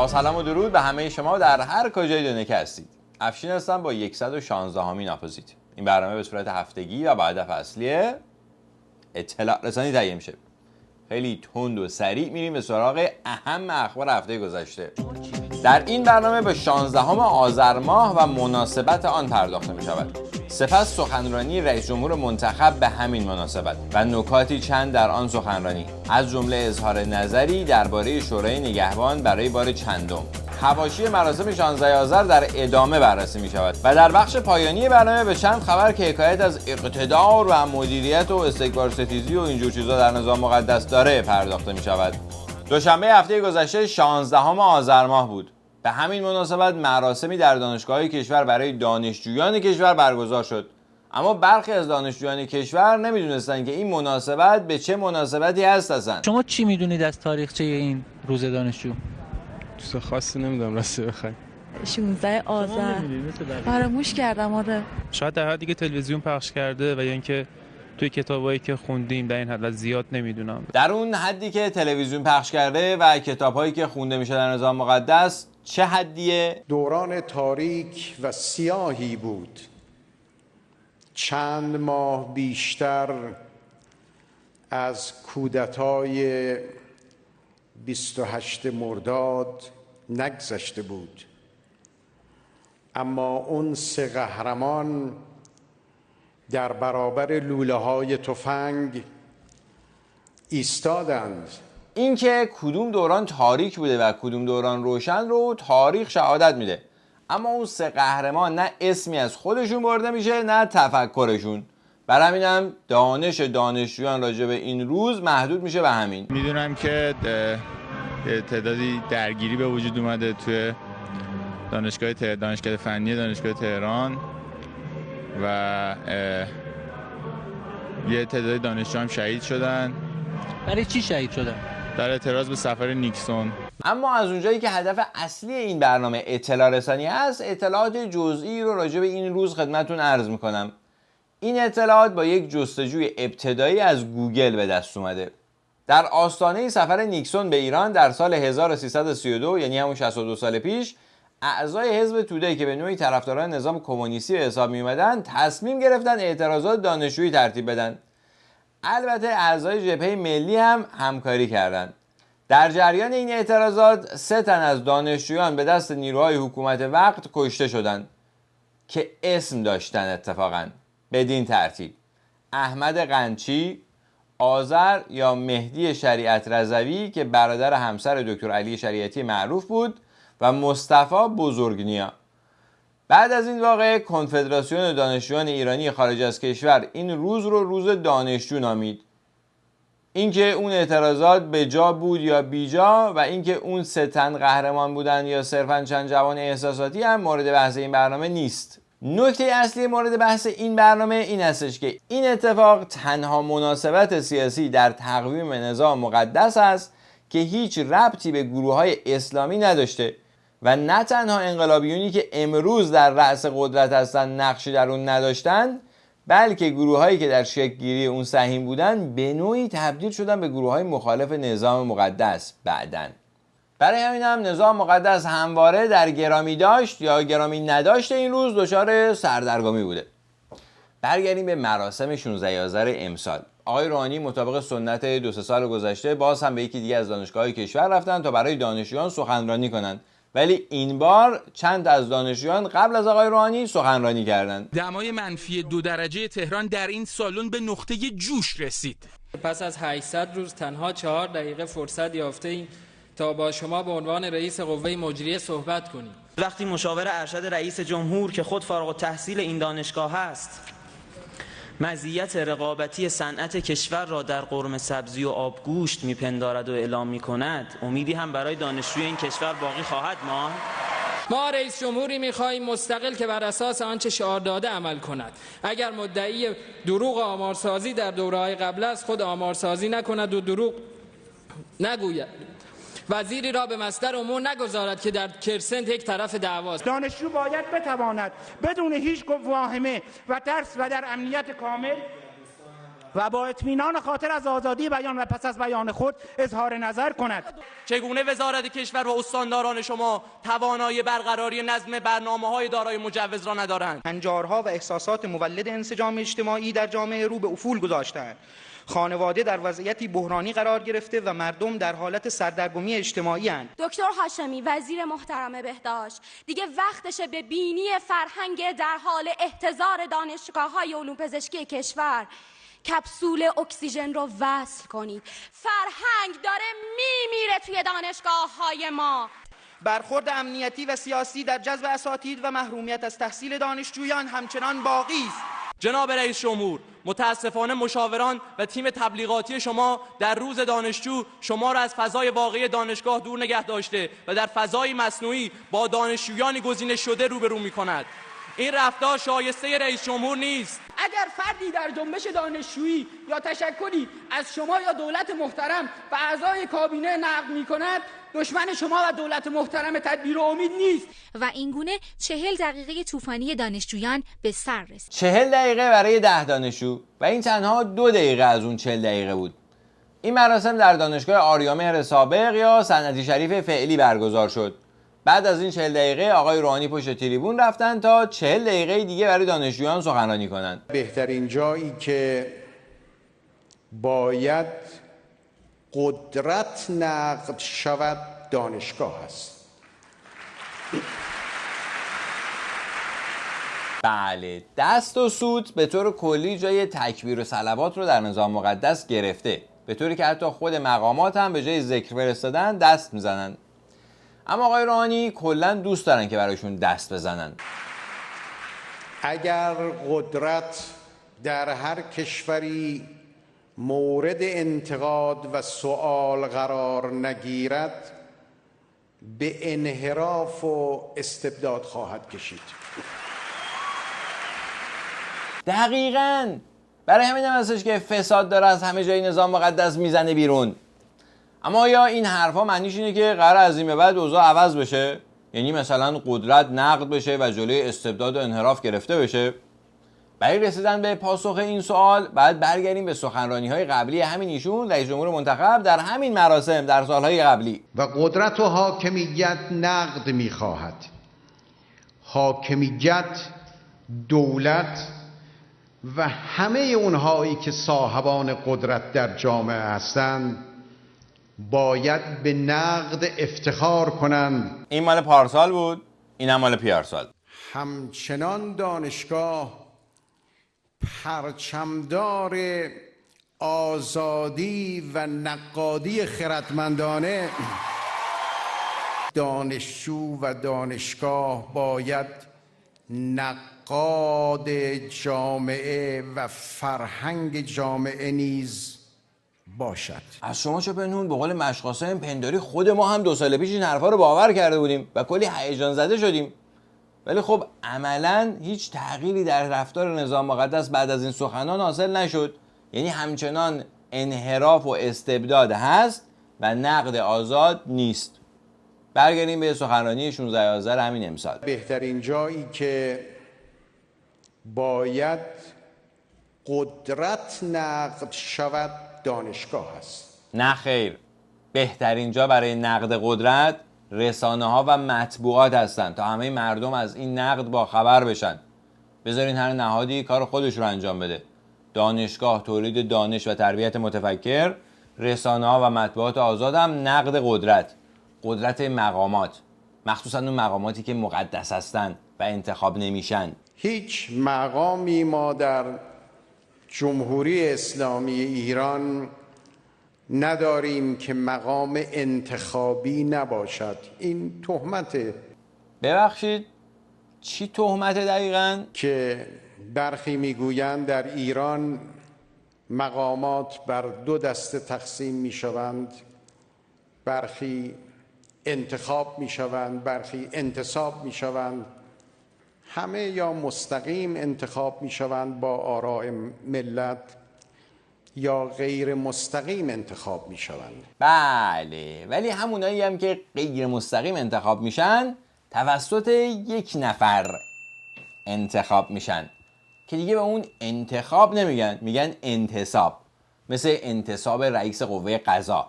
با سلام و درود به همه شما در هر کجای دنیا که هستید. افشین هستم با 116 همین اپوزیت. این برنامه به صورت هفتگی و با هدف اصلی اطلاع رسانی تهیه میشه. خیلی تند و سریع میریم به سراغ اهم اخبار هفته گذشته. در این برنامه به 16 آذر ماه و مناسبت آن پرداخته می شود. سپس سخنرانی رئیس جمهور منتخب به همین مناسبت و نکاتی چند در آن سخنرانی، از جمله اظهار نظری درباره شورای نگهبان برای بار چندم. حواشی مراسم 16 آذر در ادامه بررسی می شود و در بخش پایانی برنامه به چند خبر که حکایت از اقتدار و مدیریت و استکبارستیزی و اینجور چیزا در نظام مقدس داره پرداخته می شود. دوشنبه هفته گذشته 16 آذر ماه بود. به همین مناسبت مراسمی در دانشگاه‌های کشور برای دانشجویان کشور برگزار شد. اما برخی از دانشجویان کشور نمیدونستند که این مناسبت به چه مناسبتی هست اصلا. شما چی میدونید از تاریخچه این روز دانشجو؟ چیز خاصی نمیدونم راستی بخوای. 16 آذر فراموش کردم. آره شاید در حدی که تلویزیون پخش کرده و یا اینکه توی کتابایی که خوندیم در این حد زیاد نمیدونم. در اون حدی که تلویزیون پخش کرده و کتابایی که خونده میشه در نظام مقدس چه حدیه؟ دوران تاریک و سیاهی بود. چند ماه بیشتر از کودتای 28 مرداد نگذشته بود، اما اون سه قهرمان در برابر لوله‌های تفنگ ایستادند. اینکه کدوم دوران تاریک بوده و کدوم دوران روشن رو تاریخ شهادت میده، اما اون سه قهرمان نه اسمی از خودشون برده میشه نه تفکرشون. برای همینم دانش دانشجویان راجع به این روز محدود میشه به همین. میدونم که تعدادی درگیری به وجود اومده توی دانشگاه فنی دانشگاه تهران و یه تعدادی دانشجو هم شهید شدن. برای چی شهید شدن؟ در اعتراض به سفر نیکسون. اما از اونجایی که هدف اصلی این برنامه اطلاع رسانی است، اطلاعات جزئی رو راجع به این روز خدمتتون عرض میکنم. این اطلاعات با یک جستجوی ابتدایی از گوگل به دست اومده. در آستانه سفر نیکسون به ایران در سال 1332، یعنی همون 62 سال پیش، اعضای حزب توده که به نوعی طرفداران نظام کمونیستی به حساب می اومدن تصمیم گرفتن اعتراضات دانشجویی ترتیب بدن. البته اعضای جبهه ملی هم همکاری کردند. در جریان این اعتراضات 3 تن از دانشجویان به دست نیروهای حکومت وقت کشته شدند که اسم داشتن اتفاقاً بدین ترتیب: احمد قنچی، آذر یا مهدی شریعت رضوی که برادر همسر دکتر علی شریعتی معروف بود و مصطفی بزرگنیا. بعد از این واقعه کنفدراسیون دانشجویان ایرانی خارج از کشور این روز رو روز دانشجو نامید. اینکه اون اعتراضات به جا بود یا بی جا و اینکه اون 3 تن قهرمان بودن یا صرفاً چند جوان احساساتی هم مورد بحث این برنامه نیست. نکته اصلی مورد بحث این برنامه این هستش که این اتفاق تنها مناسبت سیاسی در تقویم نظام مقدس است که هیچ ربطی به گروه‌های اسلامی نداشته و نه تنها انقلابیونی که امروز در رأس قدرت هستن نقشی در اون نداشتن، بلکه گروه‌هایی که در شکل‌گیری اون سهیم بودن به نوعی تبدیل شدن به گروه‌های مخالف نظام مقدس بعداً. برای همین هم نظام مقدس همواره در گرامی داشت یا گرامی نداشت این روز دچار سردرگمی بوده. برگردیم به مراسم 16 آذر امسال. آقای روحانی مطابق سنت 2-3 سال گذشته باز هم به یکی دیگه از دانشگاه‌های کشور رفتن تا برای دانشجویان سخنرانی کنند، ولی این بار چند از دانشجویان قبل از آقای روحانی سخنرانی کردند. دمای منفی 2 درجه تهران در این سالن به نقطه جوش رسید. پس از 800 روز تنها 4 دقیقه فرصت یافته‌ایم تا با شما به عنوان رئیس قوه مجریه صحبت کنیم. وقتی مشاور ارشد رئیس جمهور که خود فارغ التحصیل این دانشگاه است مزیت رقابتی صنعت کشور را در قرمه سبزی و آبگوشت میپندارد و اعلام میکند، امیدی هم برای دانشجوی این کشور باقی خواهد ماند؟ ما رئیس جمهوری می‌خواهیم مستقل که بر اساس آنچه شعار داده عمل کند. اگر مدعی دروغ آمارسازی در دوره‌های قبل است، خود آمارسازی نکند و دروغ نگوید. وزیری را به مصدر امور نگذارد که در کرسنت یک طرف دعواست. دانشجو باید بتواند بدون هیچ واهمه و ترس و در امنیت کامل و با اطمینان خاطر از آزادی بیان و پس از بیان خود اظهار نظر کند. چگونه وزارت کشور و استانداران شما توانایی برقراری نظم برنامه‌های دارای مجوز را ندارند؟ هنجارها و احساسات مولد انسجام اجتماعی در جامعه رو به افول گذاشتند. خانواده در وضعیتی بحرانی قرار گرفته و مردم در حالت سردرگمی اجتماعی اند. دکتر هاشمی وزیر محترم بهداشت، دیگه وقتشه به بینی فرهنگ در حال احتضار دانشگاه‌های علوم پزشکی کشور کپسول اکسیژن رو وصل کنید. فرهنگ داره میمیره توی دانشگاه‌های ما. برخورد امنیتی و سیاسی در جذب اساتید و محرومیت از تحصیل دانشجویان همچنان باقی است. جناب رئیس جمهور، متاسفانه مشاوران و تیم تبلیغاتی شما در روز دانشجو شما را از فضای واقعی دانشگاه دور نگه داشته و در فضای مصنوعی با دانشجویان گزینش شده روبرو می‌کند. این رفتار شایسته رئیس جمهور نیست. اگر فردی در جنبش دانشجویی یا تشکلی از شما یا دولت محترم و اعضای کابینه نقد می‌کند، دشمن شما و دولت محترم تدبیر و امید نیست. و اینگونه 40 دقیقه طوفانی دانشجویان به سر رسید. 40 دقیقه برای 10 دانشجو و این تنها 2 دقیقه از اون 40 دقیقه بود. این مراسم در دانشگاه آریامهر سابق یا صنعتی شریف فعلی برگزار شد. بعد از این 40 دقیقه آقای روحانی پشت تریبون رفتن تا 40 دقیقه دیگه برای دانشجویان سخنرانی کنند. بهترین جایی که باید قدرت نقد شود دانشگاه است. بله، دست و سوت به طور کلی جای تکبیر و صلوات رو در نظام مقدس گرفته، به طوری که حتی خود مقامات هم به جای ذکر فرستادن دست میزنن. اما آقای روحانی کلا دوست دارن که برایشون دست بزنن. اگر قدرت در هر کشوری مورد انتقاد و سؤال قرار نگیرد به انحراف و استبداد خواهد کشید. دقیقاً برای همین هم هستش که فساد داره از همه جای نظام مقدس میزنه بیرون. اما یا این حرفا معنیش اینه که قرار از این به بعد اوضاع عوض بشه؟ یعنی مثلا قدرت نقد بشه و جلوی استبداد و انحراف گرفته بشه؟ برای رسیدن به پاسخ این سوال بعد برگردیم به سخنرانی‌های قبلی همین ایشون رئیس جمهور منتخب در همین مراسم در سالهای قبلی. و قدرت و حاکمیت نقد می‌خواهد. حاکمیت، دولت و همه اونهایی که صاحبان قدرت در جامعه هستند باید به نقد افتخار کنند. این مال پارسال بود، این هم مال پیارسال. همچنان دانشگاه پرچمدار آزادی و نقادی خردمندانه دانشجو و دانشگاه باید نقاد جامعه و فرهنگ جامعه نیز باشد. از شما چه پنهون؟ به قول مشقاسم پنداری خود ما هم 2 سال پیش این حرفا رو باور کرده بودیم و کلی هیجان زده شدیم. ولی خب عملاً هیچ تغییری در رفتار نظام مقدس بعد از این سخنان حاصل نشد. یعنی همچنان انحراف و استبداد هست و نقد آزاد نیست. برگردیم به سخنرانی 16 آذر همین امسال. بهترین جایی که باید قدرت نقد شود دانشگاه است. نه خیر، بهترین جا برای نقد قدرت رسانه ها و مطبوعات هستند تا همه مردم از این نقد با خبر بشن. بذارین هر نهادی کار خودش رو انجام بده. دانشگاه تولید دانش و تربیت متفکر، رسانه ها و مطبوعات آزاد هم نقد قدرت مقامات، مخصوصا اون مقاماتی که مقدس هستن و انتخاب نمیشن. هیچ مقامی ما در جمهوری اسلامی ایران نداریم که مقام انتخابی نباشد. این تهمته. ببخشید چی تهمته دقیقاً؟ که برخی میگویند در ایران مقامات بر 2 دسته تقسیم میشوند، برخی انتخاب میشوند، برخی انتصاب میشوند. همه یا مستقیم انتخاب میشوند با آراء ملت یا غیر مستقیم انتخاب میشوند. بله، ولی همونایی هم که غیر مستقیم انتخاب میشن توسط یک نفر انتخاب میشن که دیگه به اون انتخاب نمیگن، میگن انتصاب. مثل انتصاب رئیس قوه قضا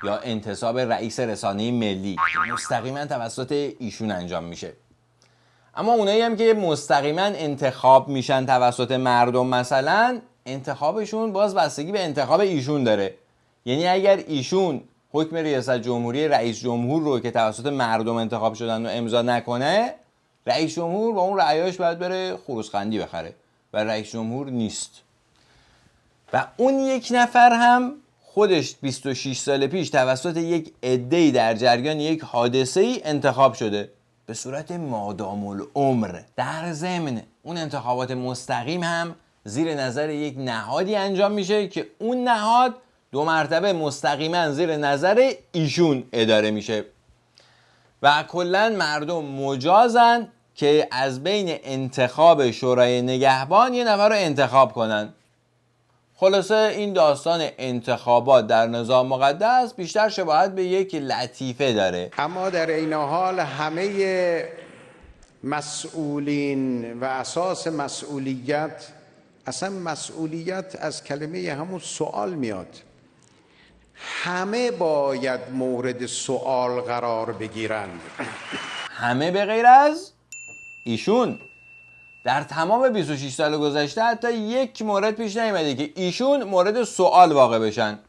یا انتصاب رئیس رسانه ملی، مستقیما توسط ایشون انجام میشه. اما اونایی هم که مستقیما انتخاب میشن توسط مردم، مثلا انتخابشون باز بستگی به انتخاب ایشون داره. یعنی اگر ایشون حکم ریاست جمهوری رئیس جمهور رو که توسط مردم انتخاب شدن رو امضا نکنه، رئیس جمهور با اون رأیاش باید بره خروسخندی بخره و رئیس جمهور نیست. و اون یک نفر هم خودش 26 سال پیش توسط یک عده‌ای در جریان یک حادثه‌ای انتخاب شده به صورت مادام العمر. در ضمن اون انتخابات مستقیم هم زیر نظر یک نهادی انجام میشه که اون نهاد 2 مرتبه مستقیما زیر نظر ایشون اداره میشه و کلا مردم مجازن که از بین انتخاب شورای نگهبان یه نفر رو انتخاب کنن. خلاصه این داستان انتخابات در نظام مقدس بیشتر شباهت به یک لطیفه داره. اما در این حال همه مسئولین و اساس مسئولیت، اصلا مسئولیت از کلمه همون سوال میاد. همه باید مورد سوال قرار بگیرند. همه به غیر از ایشون. در تمام 26 سال گذشته حتی یک مورد پیش نیامده که ایشون مورد سوال واقع بشن.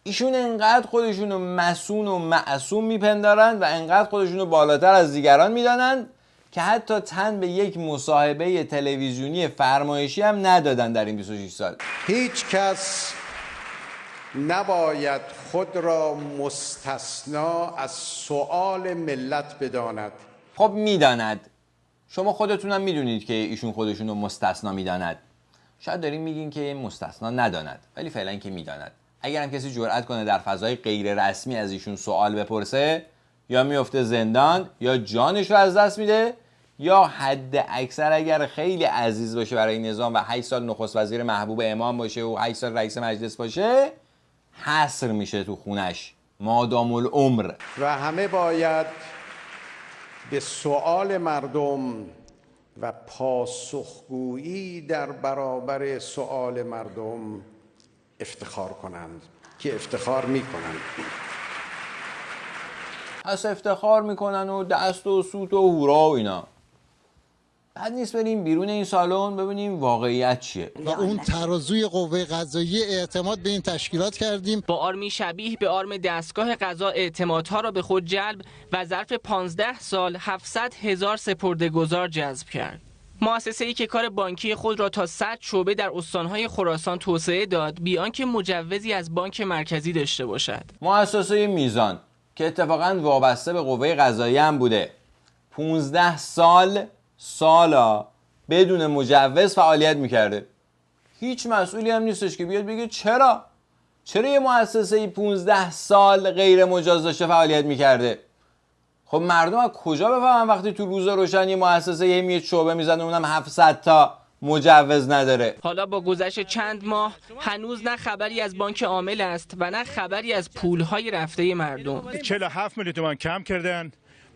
ایشون انقدر خودشونو مسئول و معصوم میپندارن و انقدر خودشونو بالاتر از دیگران میدانن که حتی تن به یک مصاحبه تلویزیونی فرمایشی هم ندادن در این 26 سال. هیچ کس نباید خود را مستثنا از سؤال ملت بداند. خب میداند. شما خودتونم میدونید که ایشون خودشونو مستثنا میداند. شاید دارین میگین که مستثنا نداند، ولی فعلا که میداند. اگر هم کسی جرئت کنه در فضای غیر رسمی از ایشون سوال بپرسه، یا میفته زندان یا جانش رو از دست میده، یا حد اکثر اگر خیلی عزیز باشه برای نظام و 8 سال نخست وزیر محبوب امام باشه و 8 سال رئیس مجلس باشه، حصر میشه تو خونش مادام العمر. و همه باید به سؤال مردم و پاسخگویی در برابر سؤال مردم افتخار کنند که افتخار میکنند. پس افتخار میکنن و دست و سوت و هورا و اینا. بعد نیست بریم بیرون این سالن ببینیم واقعیت چیه. و اون ترازوی قوه قضاییه اعتماد به این تشکیلات کردیم. با آرمی شبیه به آرم دستگاه قضا اعتمادها را به خود جلب و ظرف 15 سال 700,000 سپرده‌گذار جذب کرد. مؤسسه‌ای که کار بانکی خود را تا 100 شعبه در استان‌های خراسان توسعه داد بی آنکه مجوزی از بانک مرکزی داشته باشد. مؤسسه میزان که اتفاقاً وابسته به قوه قضاییه هم بوده، 15 سالا بدون مجوز فعالیت میکرده. هیچ مسئولی هم نیستش که بیاد بگه چرا یه مؤسسه 15 سال غیر مجاز داشته فعالیت میکرده. خب مردم از کجا بفهمن وقتی تو روز روشن یه مؤسسه یه شعبه میزنه اونم 700 تا مجوز نداره؟ حالا با گذشت چند ماه هنوز نه خبری از بانک عامل است و نه خبری از پولهای رفته مردم. 47 میلیون تومان کم کردن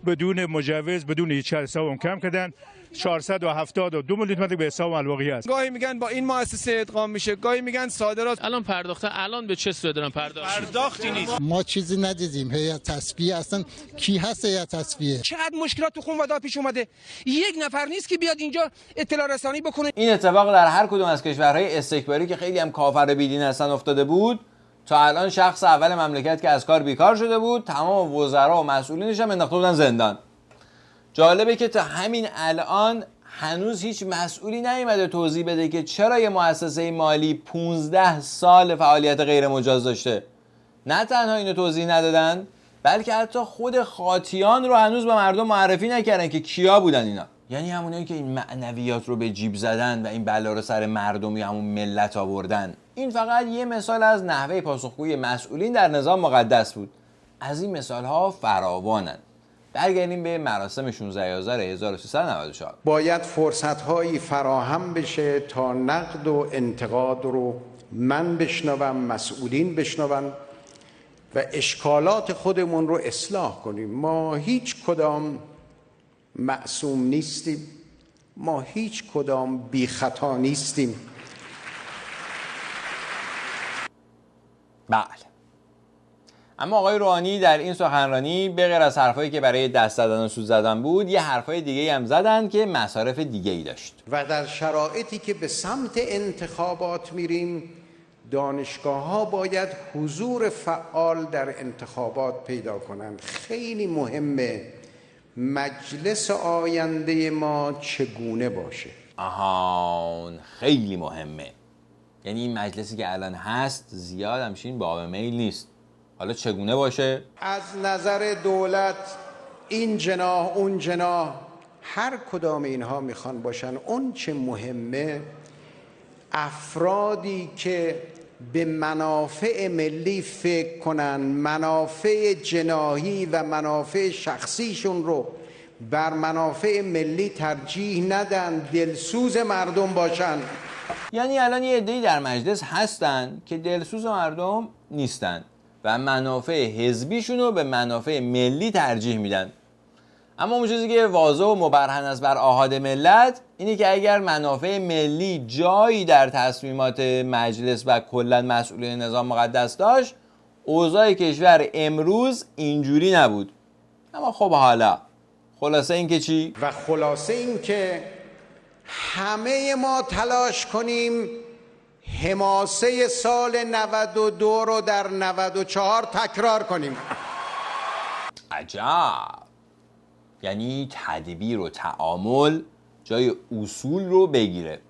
بدون مجوز، بدون هیچ حساب کم کردن. 472 میلیون تومان به حساب الواقعی است. گاهی میگن با این مؤسسه ادغام میشه، گاهی میگن صادرات. الان پرداخته، الان به چه صورت دارن پرداختی نیست. ما چیزی ندیدیم. هیئت تصفیه اصلا کی هست؟ هیئت تصفیه چقدر مشکلات تو خانواده پیش اومده، یک نفر نیست که بیاد اینجا اطلاع رسانی بکنه. این اتفاق در هر کدوم از کشورهای استکباری که خیلی هم کافر بیدین هستن افتاده بود. تا الان شخص اول مملکت که از کار بیکار شده بود، تمام وزرا و مسئولینش هم انداخته بودن زندان. جالبه که تا همین الان هنوز هیچ مسئولی نیامده توضیح بده که چرا یه مؤسسه مالی 15 سال فعالیت غیر مجاز داشته. نه تنها اینو توضیح ندادن، بلکه حتی خود خاطیان رو هنوز به مردم معرفی نکردن که کیا بودن اینا. یعنی همونایی که این معنویات رو به جیب زدن و این بلا رو سر مردم یا همون ملت آوردن. این فقط یه مثال از نحوه پاسخگویی مسئولین در نظام مقدس بود. از این مثال‌ها فراوانند. برگردیم به مراسم 16 آذر 1394. باید فرصت‌هایی فراهم بشه تا نقد و انتقاد رو من بشنوم، مسئولین بشنون و اشکالات خودمون رو اصلاح کنیم. ما هیچ کدام معصوم نیستیم ما هیچ کدام بی خطا نیستیم. بله. اما آقای روحانی در این سخنرانی به غیر از حرفایی که برای دست زدن و سود زدن بود، یه حرفای دیگه هم زدن که مصارف دیگه ای داشت. و در شرایطی که به سمت انتخابات میریم، دانشگاه ها باید حضور فعال در انتخابات پیدا کنند. خیلی مهمه مجلس آینده ما چگونه باشه. آهان، خیلی مهمه. یعنی این مجلسی که الان هست زیاد همچین باب میل نیست. حالا چگونه باشه؟ از نظر دولت این جناح اون جناح هر کدام اینها میخوان باشن، اون چه مهمه افرادی که به منافع ملی فکر کنن، منافع جناحی و منافع شخصیشون رو بر منافع ملی ترجیح ندن، دلسوز مردم باشن. یعنی الان یه عده‌ای در مجلس هستن که دلسوز مردم نیستن و منافع حزبیشون رو به منافع ملی ترجیح میدن. اما اون چیزی که واضح و مبرهن است بر آحاد ملت اینه که اگر منافع ملی جایی در تصمیمات مجلس و کلا مسئولین نظام مقدس داشت، اوضاع کشور امروز اینجوری نبود. اما خب حالا خلاصه این که چی؟ و خلاصه این که همه ما تلاش کنیم حماسه سال 92 رو در 94 تکرار کنیم. عجب. یعنی تدبیر و تعامل جای اصول رو بگیره.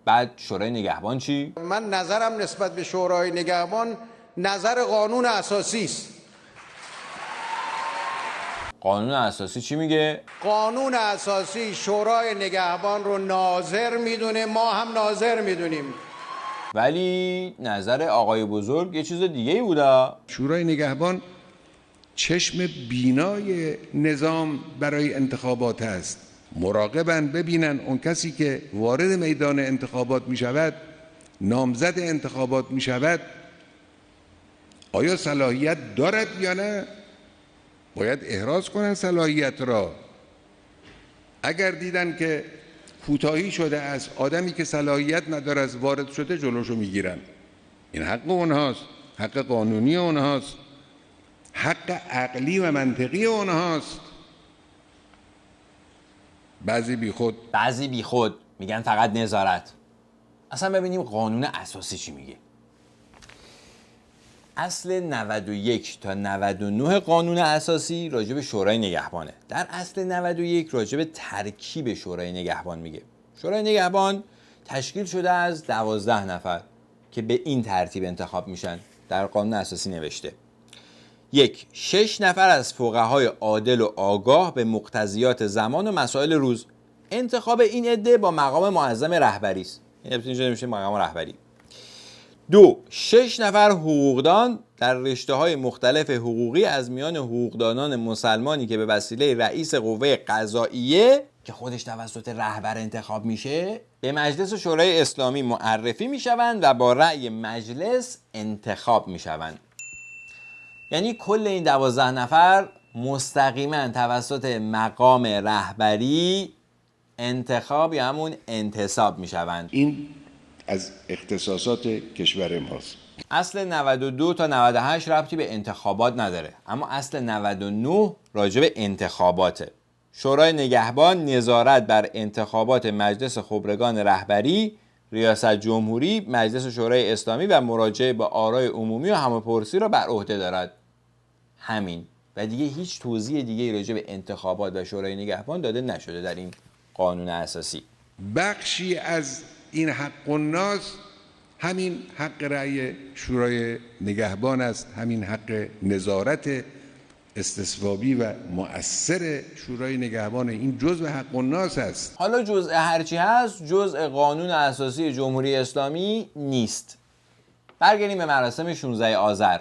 بعد شورای نگهبان چی؟ من نظرم نسبت به شورای نگهبان نظر قانون اساسی است. قانون اساسی چی میگه؟ قانون اساسی شورای نگهبان رو ناظر میدونه، ما هم ناظر میدونیم. ولی نظر آقای بزرگ یه چیز دیگه ای بوده. شورای نگهبان چشم بینای نظام برای انتخابات است. مراقبن ببینن اون کسی که وارد میدان انتخابات می شود، نامزد انتخابات می شود، آیا صلاحیت دارد یا نه؟ باید احراز کنن صلاحیت را. اگر دیدن که کوتاهی شده از آدمی که صلاحیت نداره از وارد شده، جلوشو میگیرن. این حق اونهاست، حق قانونی اونهاست، حق عقلی و منطقی اونهاست. بعضی بی خود میگن فقط نظارت. اصلا ببینیم قانون اساسی چی میگه. اصل 91 تا 99 قانون اساسی راجع به شورای نگهبانه. در اصل 91 راجع به ترکیب شورای نگهبان میگه. شورای نگهبان تشکیل شده از 12 نفر که به این ترتیب انتخاب میشن. در قانون اساسی نوشته: 1. 6 نفر از فقهای عادل و آگاه به مقتضیات زمان و مسائل روز. انتخاب این عده با مقام معظم رهبری است. این اینجا میشه مقام رهبری. 2. 6 نفر حقوقدان در رشته‌های مختلف حقوقی از میان حقوقدانان مسلمانی که به وسیله رئیس قوه قضاییه که خودش توسط رهبر انتخاب میشه به مجلس شورای اسلامی معرفی میشوند و با رأی مجلس انتخاب میشوند. یعنی کل این 12 نفر مستقیما توسط مقام رهبری انتخاب یا همون انتصاب میشوند. این از اختصاصات کشور ماست. اصل 92 تا 98 ربطی به انتخابات نداره، اما اصل 99 راجع به انتخاباته. شورای نگهبان نظارت بر انتخابات مجلس خبرگان رهبری، ریاست جمهوری، مجلس شورای اسلامی و مراجعه به آرای عمومی و همه‌پرسی را بر عهده دارد. همین. و دیگه هیچ توضیح دیگه راجع به انتخابات و شورای نگهبان داده نشده در این قانون اساسی. بخشی از این حق الناس همین حق رأی شورای نگهبان است، همین حق نظارت استصوابی و مؤثر شورای نگهبان. این جزء حق الناس است. حالا جزء هرچی هست جزء قانون اساسی جمهوری اسلامی نیست. برگردیم به مراسم 16 آذر.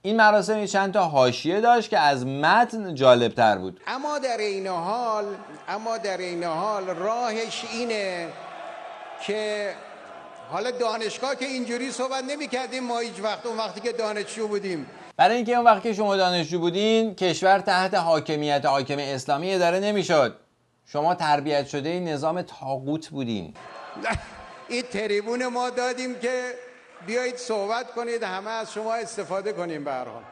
این مراسم چند تا حاشیه داشت که از متن جالبتر بود. اما در این حال راهش اینه که حالا دانشگاه که اینجوری صحبت نمی کردیم ما هیچ وقت، اون وقتی که دانشجو بودیم. برای اینکه اون وقتی که شما دانشجو بودین کشور تحت حاکمیت حاکم اسلامی اداره نمی شد. شما تربیت شده نظام طاغوت بودین. این تریبون ما دادیم که بیایید صحبت کنید، همه از شما استفاده کنیم. به هر حال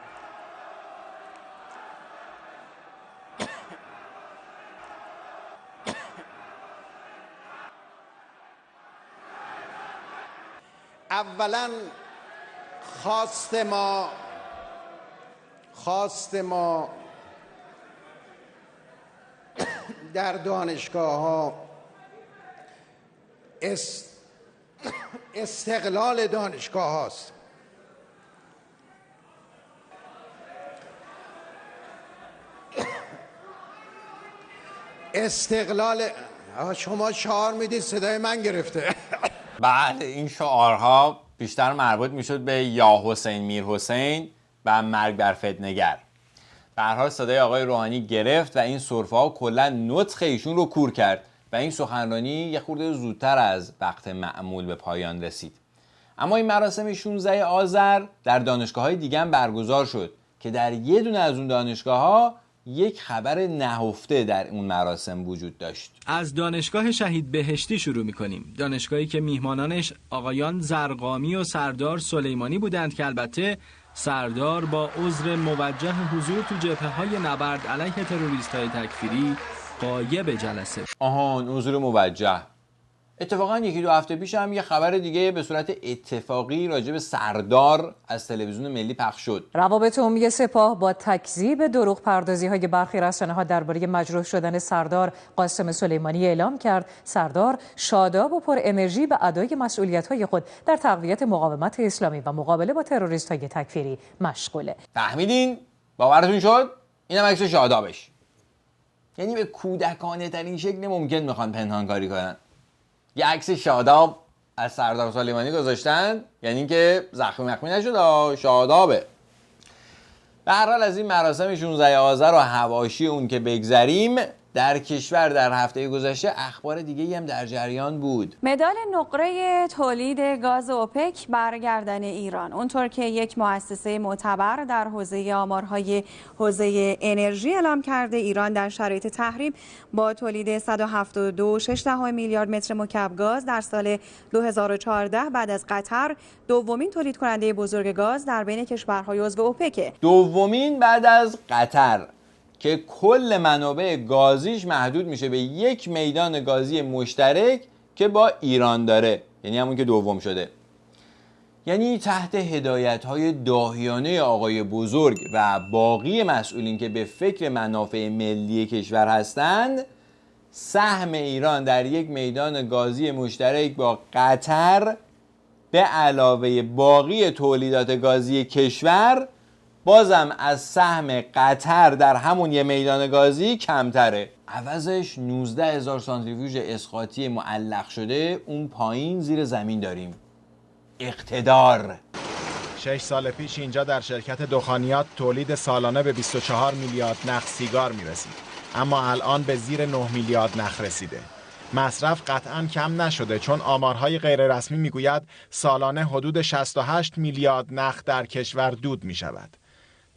اولا خواست ما در دانشگاه ها استقلال دانشگاه هاست. استقلال شما شعار میدید، صدای من گرفته. بله، این شعارها بیشتر مربوط میشد به یا حسین میر حسین و مرگ بر فتنه‌گر. به هر حال صدای آقای روحانی گرفت و این سرفه ها کلا نطق ایشون رو کور کرد و این سخنرانی یه خورده زودتر از وقت معمول به پایان رسید. اما این مراسم 16 آذر در دانشگاه‌های دیگه هم برگزار شد که در یه دونه از اون دانشگاه‌ها یک خبر نهفته در اون مراسم وجود داشت. از دانشگاه شهید بهشتی شروع می‌کنیم. دانشگاهی که میهمانانش آقایان زرقامی و سردار سلیمانی بودند که البته سردار با عذر موجه حضور تو جبهه‌های نبرد علیه تروریست‌های تکفیری غایب جلسه. آهان، عذر موجه. اتفاقا یکی دو هفته پیش هم یه خبر دیگه به صورت اتفاقی راجع به سردار از تلویزیون ملی پخش شد. روابط عمومی سپاه با تکذیب دروغ پردازی های برخی رسانه‌ها درباره مجروح شدن سردار قاسم سلیمانی اعلام کرد سردار شاداب و پر انرژی به ادای مسئولیت‌های خود در تقویت مقاومت اسلامی و مقابله با تروریست‌های تکفیری مشغوله. فهمیدین؟ باورتون شد؟ اینم عکس شادابش. یعنی به کودکانه ترین شکل ممکن میخوان پنهانکاری کنن. یه عکس شاداب از سردار سلیمانی گذاشتن، یعنی که زخمی نشد، شادابه. به هر حال از این مراسم 16 آذر و حواشی اون که بگذریم، در کشور در هفته گذشته اخبار دیگه هم در جریان بود. مدال نقره تولید گاز اوپک برگردن ایران، اونطور که یک مؤسسه معتبر در حوزه آمارهای حوزه انرژی اعلام کرده، ایران در شرایط تحریم با تولید 172.6 میلیارد متر مکعب گاز در سال 2014 بعد از قطر دومین تولید کننده بزرگ گاز در بین کشورهای عضو اوپک. دومین بعد از قطر که کل منابع گازیش محدود میشه به یک میدان گازی مشترک که با ایران داره، یعنی همون که دوم شده. یعنی تحت هدایت‌های داهیانه آقای بزرگ و باقی مسئولین که به فکر منافع ملی کشور هستند، سهم ایران در یک میدان گازی مشترک با قطر به علاوه باقی تولیدات گازی کشور بازم از سهم قطر در همون یه میدان گازی کمتره. عوضش 19,000 سانتریفیوژ اسقاطی معلق شده اون پایین زیر زمین داریم. اقتدار. 6 سال پیش اینجا در شرکت دخانیات تولید سالانه به 24 میلیارد نخ سیگار میرسید، اما الان به زیر 9 میلیارد نخ رسیده. مصرف قطعاً کم نشده، چون آمارهای غیر رسمی میگوید سالانه حدود 68 میلیارد نخ در کشور دود میشود.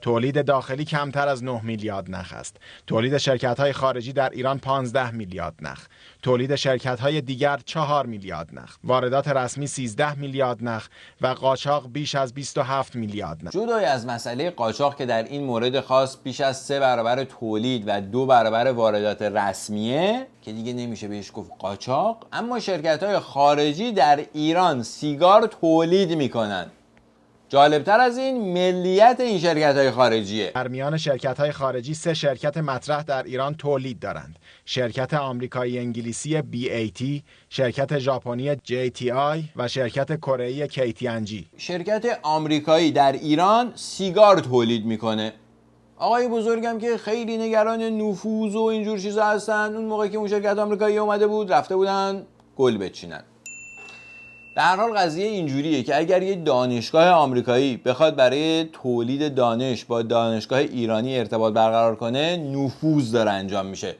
تولید داخلی کمتر از 9 میلیارد نخ است. تولید شرکت‌های خارجی در ایران 15 میلیارد نخ. تولید شرکت‌های دیگر 4 میلیارد نخ. واردات رسمی 13 میلیارد نخ و قاچاق بیش از 27 میلیارد نخ. جدای از مسئله قاچاق که در این مورد خاص بیش از 3 برابر تولید و 2 برابر واردات رسمیه که دیگه نمیشه بهش گفت قاچاق، اما شرکت‌های خارجی در ایران سیگار تولید میکنن. جالبتر از این ملیت این شرکت‌های خارجیه. در میان شرکت‌های خارجی 3 شرکت مطرح در ایران تولید دارند. شرکت آمریکایی انگلیسی BAT، شرکت ژاپنی JTI و شرکت کره‌ای KTNG. شرکت آمریکایی در ایران سیگار تولید میکنه. آقای بزرگم که خیلی نگران نفوذ و اینجور چیزا هستن، اون موقعی که اون شرکت آمریکایی اومده بود رفته بودن گل بچینن. در هر حال قضیه اینجوریه که اگر یه دانشگاه آمریکایی بخواد برای تولید دانش با دانشگاه ایرانی ارتباط برقرار کنه، نفوذ داره انجام میشه.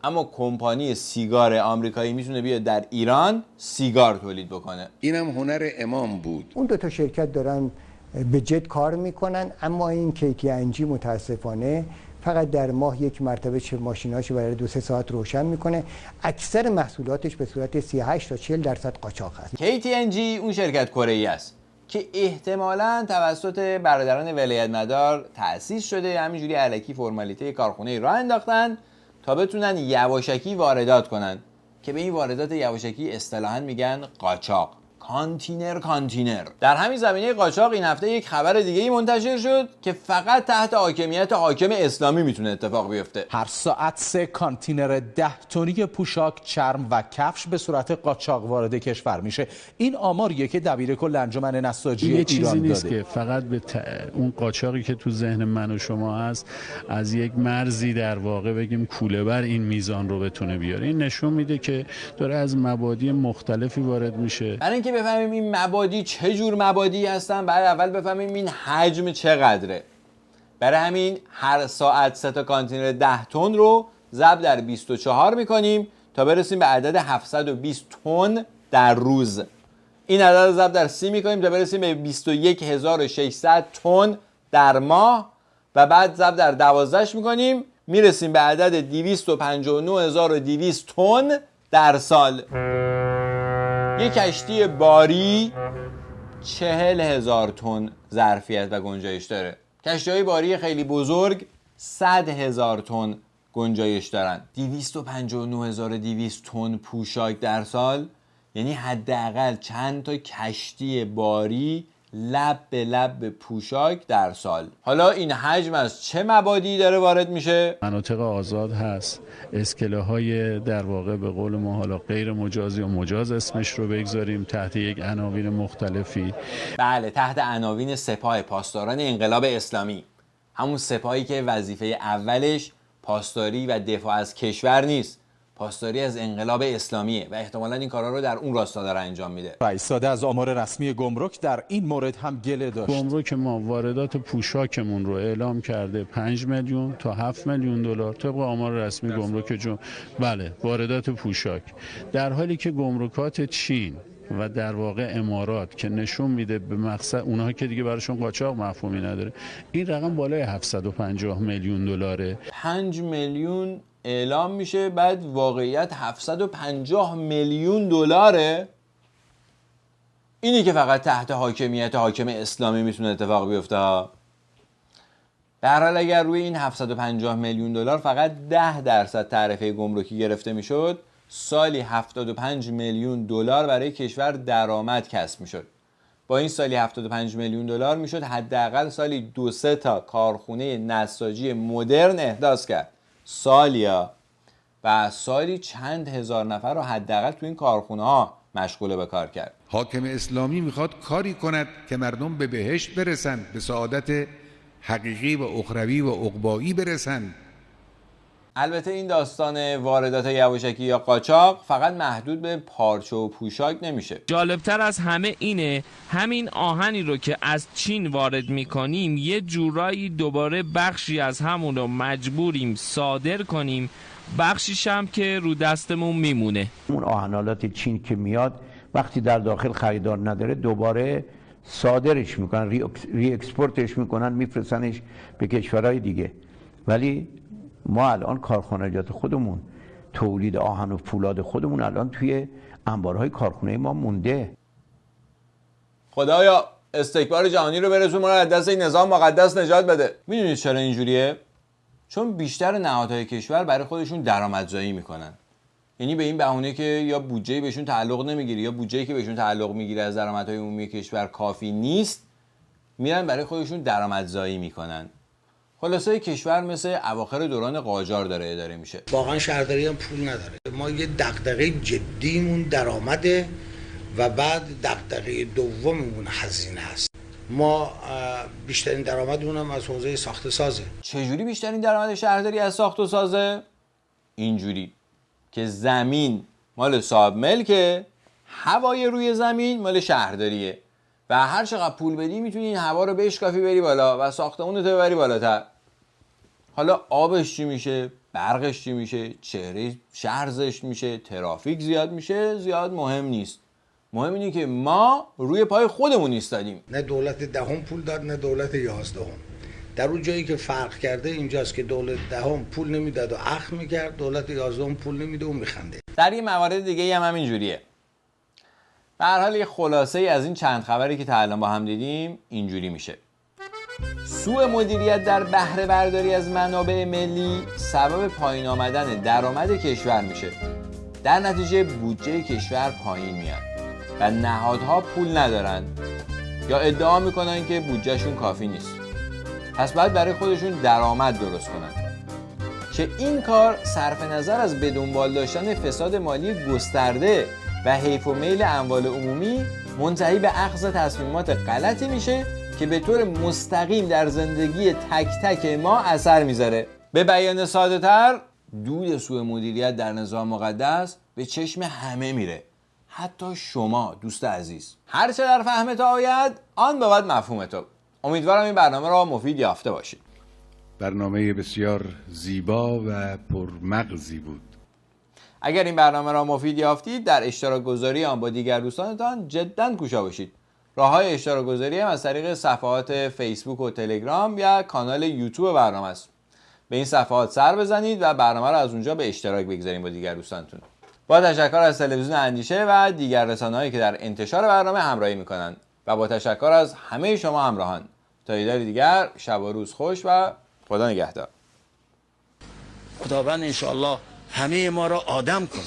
اما کمپانی سیگار آمریکایی میتونه بیاد در ایران سیگار تولید بکنه. اینم هنر امام بود. اون 2 شرکت دارن به جد کار میکنن، اما این KTNG متاسفانه فقط در ماه یک مرتبه ماشیناشو برای 2-3 ساعت روشن میکنه. اکثر محصولاتش به صورت 38 تا 40% قاچاق هست. KTNG اون شرکت کره‌ای است که احتمالاً توسط برادران ولایت‌مدار تأسیس شده، همینجوری الکی فرمالیته کارخونه راه انداختن تا بتونن یواشکی واردات کنن که به این واردات یواشکی اصطلاحاً میگن قاچاق. کانتینر. در همین زمینه قاچاق این هفته یک خبر دیگه ای منتشر شد که فقط تحت حاکمیت حاکم اسلامی میتونه اتفاق بیفته. هر ساعت 3 کانتینر 10 تنی پوشاک، چرم و کفش به صورت قاچاق وارد کشور میشه. این آماریه که دبیر کل انجمن نساجی ایران داده. چیزی نیست که فقط به اون قاچاقی که تو ذهن من و شما هست از یک مرزی در واقع بگیم کوله بر این میزان رو بتونه بیاره. این نشون میده که داره از مبادی مختلفی وارد میشه. برای اینکه بفهمیم این مبادی چه جور مبادی هستن، بعد اول بفهمیم این حجم چقدره. برای همین هر ساعت 3 تا کانتینر 10 تن رو ضرب در 24 میکنیم تا برسیم به عدد 720 تن در روز. این عدد رو ضرب در 30 میکنیم تا برسیم به 21600 تن در ماه و بعد ضرب در 12 میکنیم میرسیم به عدد 259200 تن در سال. یک کشتی باری 40,000 تن ظرفیت و گنجایش داره. کشتی‌های باری خیلی بزرگ 100,000 تن گنجایش دارن. 259,200 تن پوشاک در سال، یعنی حداقل چند تا کشتی باری لب به لب به پوشاک در سال. حالا این حجم از چه مبادی داره وارد میشه؟ مناطق آزاد هست، اسکله‌های در واقع به قول ما حالا غیر مجازی و مجاز اسمش رو بگذاریم تحت یک عناوین مختلفی. بله، تحت عناوین سپاه پاسداران انقلاب اسلامی. همون سپاهی که وظیفه اولش پاسداری و دفاع از کشور نیست، پاسداری از انقلاب اسلامیه و احتمالاً این کارا رو در اون راستا داره انجام میده. رئیس ساده از آمار رسمی گمرک در این مورد هم گله داشت. گمرک ما واردات پوشاکمون رو اعلام کرده 5 میلیون تا 7 میلیون دلار طبق آمار رسمی گمرک بله، واردات پوشاک، در حالی که گمرکات چین و در واقع امارات که نشون میده به مقصد اونها که دیگه براشون قاچاق مفهومی نداره، این رقم بالای 750 میلیون دلاره. 5 میلیون اعلام میشه، بعد واقعیت 750 میلیون دلاره. اینی که فقط تحت حاکمیت حاکم اسلامی میتونه اتفاق بیفته ها. به هر حال اگر روی این 750 میلیون دلار فقط 10% تعرفه گمرکی گرفته میشد، سالی 75 میلیون دلار برای کشور درآمد کسب میشد. با این سالی 75 میلیون دلار میشد حداقل سالی 2-3 تا کارخونه نساجی مدرن احداث کرد. سالیا و سالی چند هزار نفر رو حداقل تو این کارخونه ها مشغول به کار کرد. حاکم اسلامی میخواد کاری کند که مردم به بهشت برسند، به سعادت حقیقی و اخروی و عقبایی برسند. البته این داستان واردات یواشکی یا قاچاق فقط محدود به پارچه و پوشاک نمیشه. جالبتر از همه اینه همین آهنی رو که از چین وارد میکنیم یه جورایی دوباره بخشی از همون رو مجبوریم صادر کنیم، بخشیش هم که رو دستمون میمونه. اون آهنالات چین که میاد وقتی در داخل خریدار نداره دوباره صادرش میکنن، ری اکسپورتش میکنن، میفرستنش به کشورهای دیگه. ولی ما الان کارخانجات خودمون، تولید آهن و فولاد خودمون الان توی انبارهای کارخونه ما مونده. خدایا استکبار جهانی رو برسون، ما رو از دست این نظام مقدس نجات بده. میدونید چرا اینجوریه؟ چون بیشتر نهادهای کشور برای خودشون درآمدزایی میکنن. یعنی به این بهونه که یا بودجه‌ای بهشون تعلق نمیگیره یا بودجه‌ای که بهشون تعلق میگیره از درآمدهای عمومی کشور کافی نیست، میرن برای خودشون درآمدزایی میکنن. خلاصه کشور مثل اواخر دوران قاجار داره اداره میشه. واقعا شهرداری هم پول نداره. ما یه دغدغه جدیمون درآمده و بعد دغدغه دوممون هزینه است. ما بیشترین درآمدمون هم از حوزه ساخت سازه. چجوری بیشترین درآمد شهرداری از ساخت و سازه؟ اینجوری که زمین مال صاحب ملکه، هوای روی زمین مال شهرداریه و هر چقدر پول بدی میتونی این هوا رو بشکافی بری بالا و ساختمونت رو ببری بالاتر. حالا آبش چی میشه؟ برقش چی میشه؟ چهره شهر زشت میشه؟ ترافیک زیاد میشه؟ زیاد مهم نیست. مهم اینه که ما روی پای خودمون ایستادیم. نه دولت دهم پول داد نه دولت 11. در اون جایی که فرق کرده اینجاست که دولت دهم پول نمیداد و اخم میکرد، دولت 11 پول نمیده و میخنده. در یه موارد دیگه هم همین جوریه. به هر حال یه خلاصه ای از این چند خبری که تا الان با هم دیدیم اینجوری میشه. سوء مدیریت در بهره برداری از منابع ملی سبب پایین آمدن درآمد کشور میشه. در نتیجه بودجه کشور پایین میاد و نهادها پول ندارن یا ادعا میکنن که بودجهشون کافی نیست. پس باید برای خودشون درآمد درست کنن که این کار صرف نظر از به دنبال داشتن فساد مالی گسترده و حیف و میل اموال عمومی منتهی به اخذ تصمیمات غلطی میشه که به طور مستقیم در زندگی تک تک ما اثر میذاره. به بیان ساده تر، دود سوء مدیریت در نظام مقدس به چشم همه میره، حتی شما دوست عزیز. هر چه در فهم تو آید آن بود مفهوم تو. امیدوارم این برنامه را مفید یافته باشید. برنامه بسیار زیبا و پرمغزی بود. اگر این برنامه را مفید یافتید در اشتراک گذاری آن با دیگر دوستانتان جدا کوشا باشید. راه‌های اشتراک گذاری هم از طریق صفحات فیسبوک و تلگرام یا کانال یوتیوب برنامه است. به این صفحات سر بزنید و برنامه را از اونجا به اشتراک بگذارید با دیگر دوستانتون. با تشکر از تلویزیون اندیشه و دیگر رسانه‌هایی که در انتشار برنامه همراهی می‌کنند و با تشکر از همه شما همراهان. تا دیدار دیگر، شب و روز خوش و خدا نگهدار. خداوند انشاءالله همه ما را آدم کن.